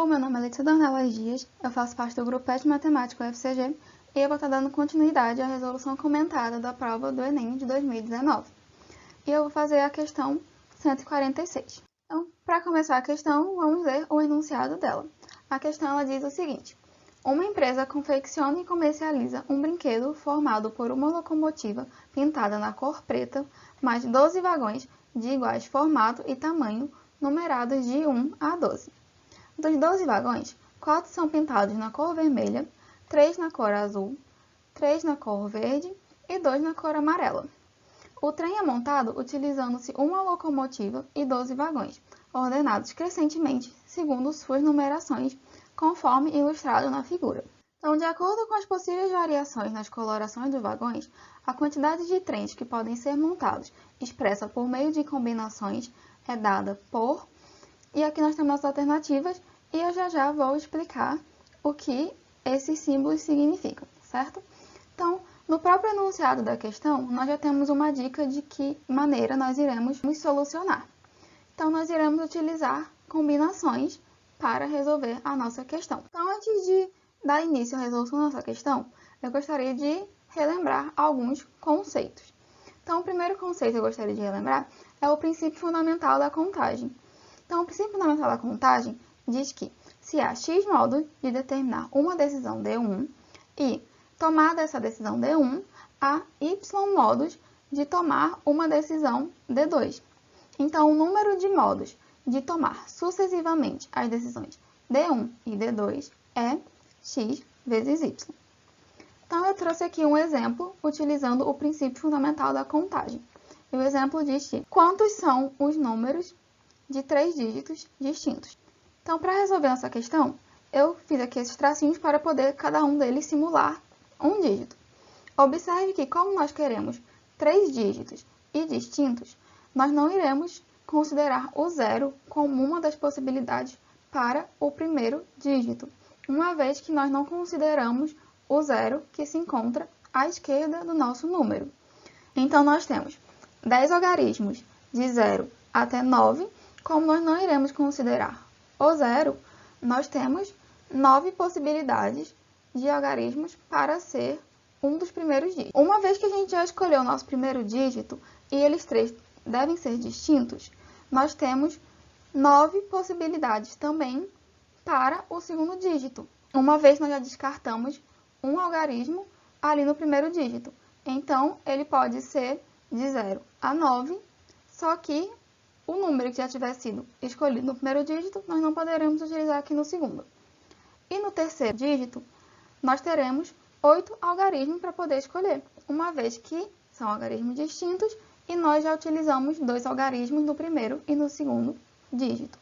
Hello, meu nome é Letícia Dornelas Dias, eu faço parte do Grupo PET Matemática UFCG e eu vou estar dando continuidade à resolução comentada da prova do Enem de 2019. E eu vou fazer a questão 146. Então, para começar a questão, vamos ler o enunciado dela. A questão ela diz o seguinte: uma empresa confecciona e comercializa um brinquedo formado por uma locomotiva pintada na cor preta, mais 12 vagões de iguais formato e tamanho, numerados de 1 a 12. Dos 12 vagões, 4 são pintados na cor vermelha, 3 na cor azul, 3 na cor verde e 2 na cor amarela. O trem é montado utilizando-se uma locomotiva e 12 vagões, ordenados crescentemente segundo suas numerações, conforme ilustrado na figura. Então, de acordo com as possíveis variações nas colorações dos vagões, a quantidade de trens que podem ser montados, expressa por meio de combinações, é dada por... E aqui nós temos as alternativas e eu já vou explicar o que esses símbolos significam, certo? Então, no próprio enunciado da questão, nós já temos uma dica de que maneira nós iremos nos solucionar. Então, nós iremos utilizar combinações para resolver a nossa questão. Então, antes de dar início à resolução da nossa questão, eu gostaria de relembrar alguns conceitos. Então, o primeiro conceito que eu gostaria de relembrar é o princípio fundamental da contagem. Então, o princípio fundamental da contagem diz que se há X modos de determinar uma decisão D1 e, tomada essa decisão D1, há Y modos de tomar uma decisão D2. Então, o número de modos de tomar sucessivamente as decisões D1 e D2 é X vezes Y. Então, eu trouxe aqui um exemplo utilizando o princípio fundamental da contagem. E o exemplo diz que quantos são os números de 3 dígitos distintos. Então, para resolver essa questão, eu fiz aqui esses tracinhos para poder cada um deles simular um dígito. Observe que, como nós queremos 3 dígitos e distintos, nós não iremos considerar o zero como uma das possibilidades para o primeiro dígito, uma vez que nós não consideramos o zero que se encontra à esquerda do nosso número. Então, nós temos 10 algarismos de 0 até 9. Como nós não iremos considerar o zero, nós temos 9 possibilidades de algarismos para ser um dos primeiros dígitos. Uma vez que a gente já escolheu o nosso primeiro dígito e eles 3 devem ser distintos, nós temos 9 possibilidades também para o segundo dígito. Uma vez nós já descartamos um algarismo ali no primeiro dígito. Então, ele pode ser de 0 a 9, só que o número que já tiver sido escolhido no primeiro dígito, nós não poderemos utilizar aqui no segundo. E no terceiro dígito, nós teremos 8 algarismos para poder escolher, uma vez que são algarismos distintos e nós já utilizamos 2 algarismos no primeiro e no segundo dígito.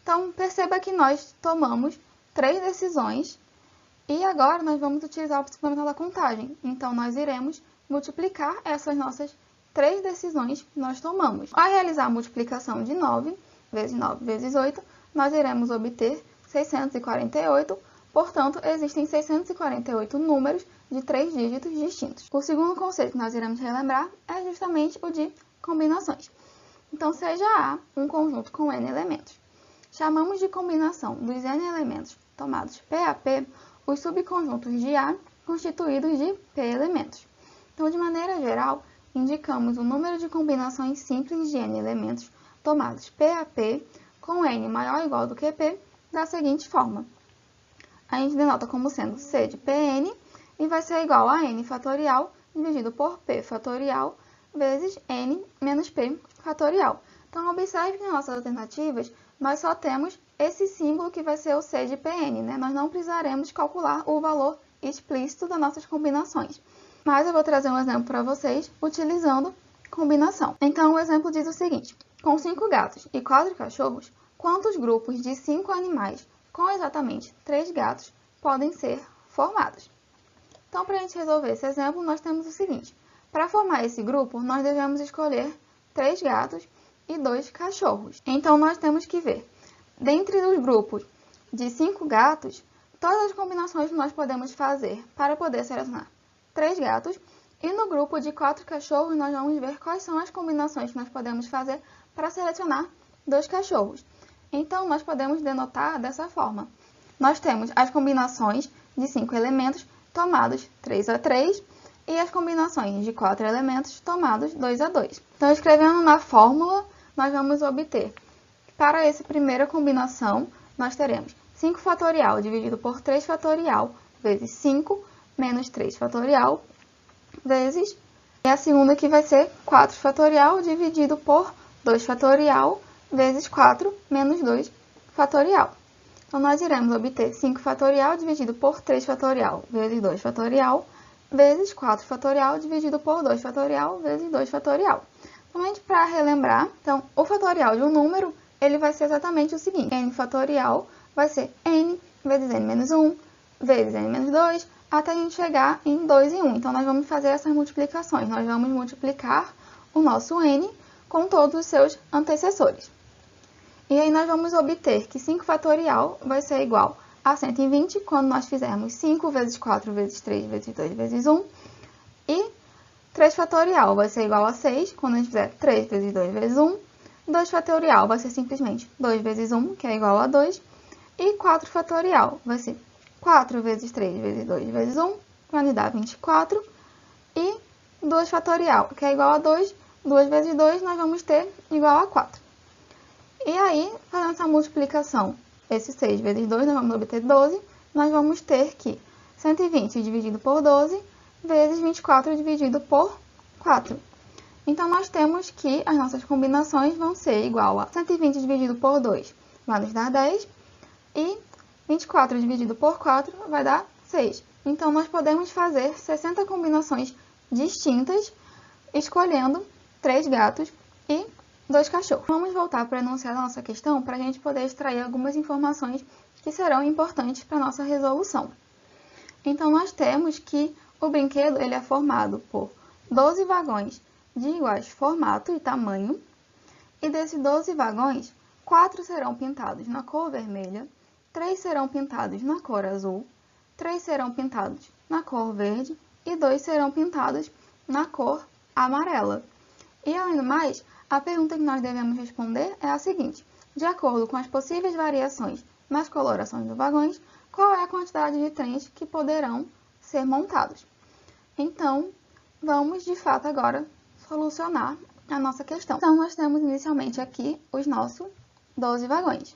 Então, perceba que nós tomamos 3 decisões e agora nós vamos utilizar o princípio fundamental da contagem. Então, nós iremos multiplicar essas nossas 3 decisões que nós tomamos. Ao realizar a multiplicação de 9 vezes 8, nós iremos obter 648, portanto, existem 648 números de 3 dígitos distintos. O segundo conceito que nós iremos relembrar é justamente o de combinações. Então, seja A um conjunto com N elementos. Chamamos de combinação dos N elementos tomados P a P os subconjuntos de A constituídos de P elementos. Então, de maneira geral, indicamos o número de combinações simples de N elementos tomados P a P com N maior ou igual do que P da seguinte forma. A gente denota como sendo C de Pn e vai ser igual a N fatorial dividido por P fatorial vezes N menos P fatorial. Então, observe que nas nossas alternativas, nós só temos esse símbolo que vai ser o C de Pn, né? Nós não precisaremos calcular o valor explícito das nossas combinações. Mas eu vou trazer um exemplo para vocês utilizando combinação. Então, o exemplo diz o seguinte: com 5 gatos e 4 cachorros, quantos grupos de 5 animais com exatamente 3 gatos podem ser formados? Então, para a gente resolver esse exemplo, nós temos o seguinte: para formar esse grupo, nós devemos escolher 3 gatos e 2 cachorros. Então, nós temos que ver, dentre os grupos de 5 gatos, todas as combinações que nós podemos fazer para poder selecionar 3 gatos, e no grupo de 4 cachorros nós vamos ver quais são as combinações que nós podemos fazer para selecionar 2 cachorros. Então, nós podemos denotar dessa forma. Nós temos as combinações de 5 elementos tomados 3 a 3 e as combinações de 4 elementos tomados 2 a 2. Então, escrevendo na fórmula, nós vamos obter, para essa primeira combinação, nós teremos 5 fatorial dividido por 3 fatorial vezes 5 menos 3 fatorial vezes, e a segunda que vai ser 4 fatorial dividido por 2 fatorial vezes 4 menos 2 fatorial. Então, nós iremos obter 5 fatorial dividido por 3 fatorial vezes 2 fatorial vezes 4 fatorial dividido por 2 fatorial vezes 2 fatorial. Somente para relembrar, então, o fatorial de um número, ele vai ser exatamente o seguinte: n fatorial vai ser n vezes n menos 1 vezes n menos 2, até a gente chegar em 2 e 1. Então, nós vamos fazer essas multiplicações. Nós vamos multiplicar o nosso n com todos os seus antecessores. E aí, nós vamos obter que 5 fatorial vai ser igual a 120, quando nós fizermos 5 vezes 4 vezes 3 vezes 2 vezes 1. E 3 fatorial vai ser igual a 6, quando a gente fizer 3 vezes 2 vezes 1. 2 fatorial vai ser simplesmente 2 vezes 1, que é igual a 2. E 4 fatorial vai ser 4 vezes 3 vezes 2 vezes 1, que vai nos dar 24. E 2 fatorial, que é igual a 2. 2 vezes 2, nós vamos ter igual a 4. E aí, fazendo essa multiplicação, esse 6 vezes 2, nós vamos obter 12. Nós vamos ter que 120 dividido por 12 vezes 24 dividido por 4. Então, nós temos que as nossas combinações vão ser igual a 120 dividido por 2 vai nos dar 10. E 24 dividido por 4 vai dar 6. Então, nós podemos fazer 60 combinações distintas, escolhendo 3 gatos e 2 cachorros. Vamos voltar para o enunciado da nossa questão para a gente poder extrair algumas informações que serão importantes para a nossa resolução. Então, nós temos que o brinquedo ele é formado por 12 vagões de iguais formato e tamanho, e desses 12 vagões, 4 serão pintados na cor vermelha, 3 serão pintados na cor azul, 3 serão pintados na cor verde e 2 serão pintados na cor amarela. E, além do mais, a pergunta que nós devemos responder é a seguinte: de acordo com as possíveis variações nas colorações dos vagões, qual é a quantidade de trens que poderão ser montados? Então, vamos, de fato, agora solucionar a nossa questão. Então, nós temos inicialmente aqui os nossos 12 vagões.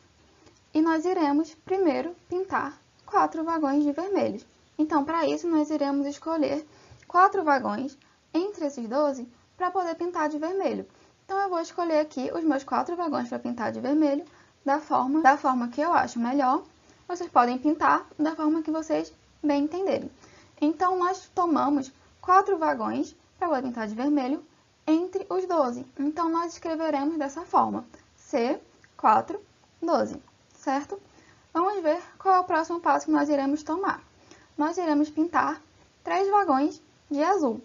E nós iremos primeiro pintar 4 vagões de vermelhos. Então, para isso, nós iremos escolher 4 vagões entre esses 12 para poder pintar de vermelho. Então, eu vou escolher aqui os meus 4 vagões para pintar de vermelho da forma que eu acho melhor. Vocês podem pintar da forma que vocês bem entenderem. Então, nós tomamos 4 vagões para poder pintar de vermelho entre os 12. Então, nós escreveremos dessa forma: C4, 12. Certo? Vamos ver qual é o próximo passo que nós iremos tomar. Nós iremos pintar 3 vagões de azul.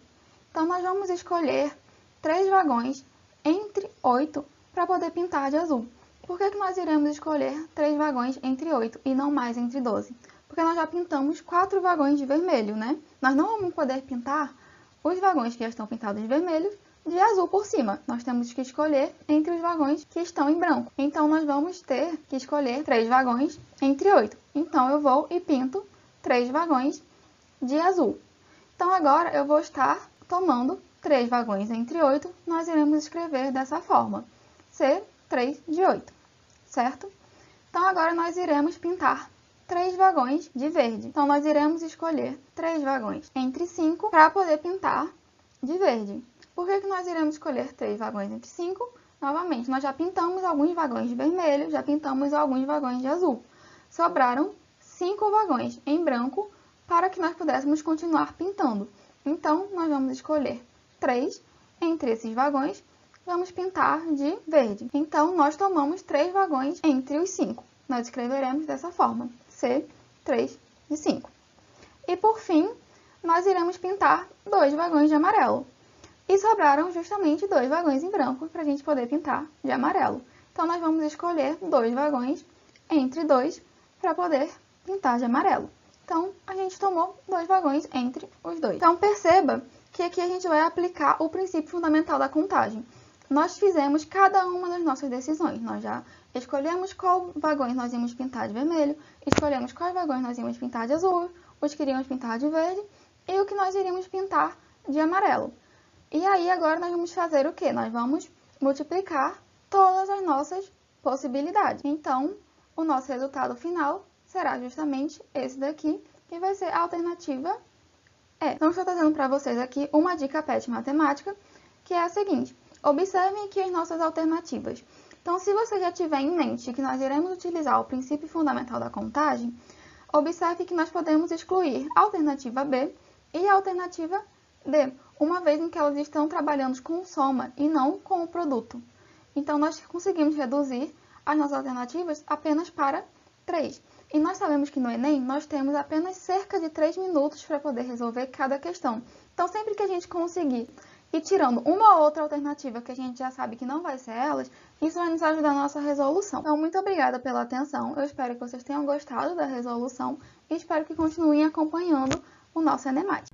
Então, nós vamos escolher 3 vagões entre 8 para poder pintar de azul. Por que nós iremos escolher 3 vagões entre 8 e não mais entre 12? Porque nós já pintamos 4 vagões de vermelho, né? Nós não vamos poder pintar os vagões que já estão pintados de vermelho de azul por cima. Nós temos que escolher entre os vagões que estão em branco. Então, nós vamos ter que escolher 3 vagões entre 8. Então, eu vou e pinto 3 vagões de azul. Então, agora eu vou estar tomando 3 vagões entre 8. Nós iremos escrever dessa forma: C3 de 8. Certo? Então, agora nós iremos pintar 3 vagões de verde. Então, nós iremos escolher 3 vagões entre 5 para poder pintar de verde. Por que nós iremos escolher 3 vagões entre 5? Novamente, nós já pintamos alguns vagões de vermelho, já pintamos alguns vagões de azul. Sobraram 5 vagões em branco para que nós pudéssemos continuar pintando. Então, nós vamos escolher 3 entre esses vagões, vamos pintar de verde. Então, nós tomamos 3 vagões entre os 5. Nós escreveremos dessa forma: C3 de 5. E, por fim, nós iremos pintar 2 vagões de amarelo. E sobraram justamente 2 vagões em branco para a gente poder pintar de amarelo. Então, nós vamos escolher 2 vagões entre 2 para poder pintar de amarelo. Então, a gente tomou 2 vagões entre os 2. Então, perceba que aqui a gente vai aplicar o princípio fundamental da contagem. Nós fizemos cada uma das nossas decisões. Nós já escolhemos qual vagões nós íamos pintar de vermelho, escolhemos quais vagões nós íamos pintar de azul, os que iríamos pintar de verde e o que nós iríamos pintar de amarelo. E aí agora nós vamos fazer o quê? Nós vamos multiplicar todas as nossas possibilidades. Então, o nosso resultado final será justamente esse daqui, que vai ser a alternativa E. Então, estou trazendo para vocês aqui uma dica PET matemática, que é a seguinte: observem aqui as nossas alternativas. Então, se você já tiver em mente que nós iremos utilizar o princípio fundamental da contagem, observe que nós podemos excluir a alternativa B e a alternativa D, uma vez em que elas estão trabalhando com soma e não com o produto. Então, nós conseguimos reduzir as nossas alternativas apenas para 3. E nós sabemos que no Enem nós temos apenas cerca de 3 minutos para poder resolver cada questão. Então, sempre que a gente conseguir ir tirando uma ou outra alternativa que a gente já sabe que não vai ser elas, isso vai nos ajudar na nossa resolução. Então, muito obrigada pela atenção. Eu espero que vocês tenham gostado da resolução e espero que continuem acompanhando o nosso Enemate.